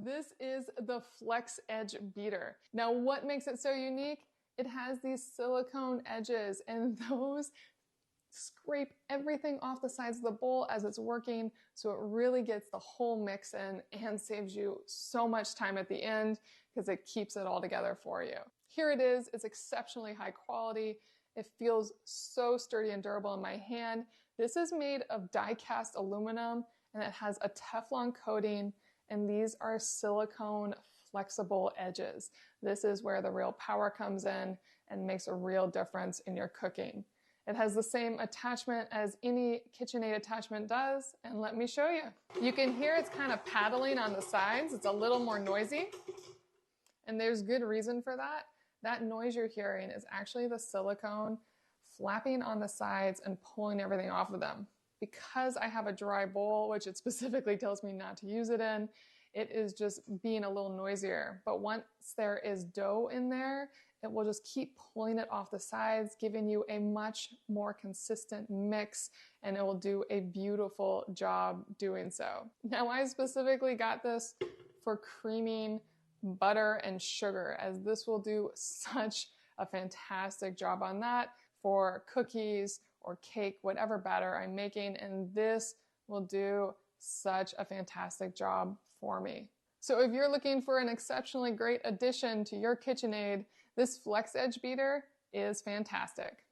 This is the Flex Edge Beater. Now, what makes it so unique? It has these silicone edges, and those scrape everything off the sides of the bowl as it's working, so it really gets the whole mix in and saves you so much time at the end because it keeps it all together for you. Here it is. It's exceptionally high quality. It feels so sturdy and durable in my hand. This is made of die-cast aluminum, and it has a Teflon coating, and these are silicone flexible edges. This is where the real power comes in and makes a real difference in your cooking. It has the same attachment as any KitchenAid attachment does, and let me show you. You can hear it's kind of paddling on the sides. It's a little more noisy, and there's good reason for that. That noise you're hearing is actually the silicone flapping on the sides and pulling everything off of them. Because I have a dry bowl, which it specifically tells me not to use it in, it is just being a little noisier. But once there is dough in there, it will just keep pulling it off the sides, giving you a much more consistent mix, and it will do a beautiful job doing so. Now, I specifically got this for creaming butter and sugar, as this will do such a fantastic job on that for cookies or cake, whatever batter I'm making, and this will do such a fantastic job for me. So if you're looking for an exceptionally great addition to your KitchenAid, this Flex Edge Beater is fantastic.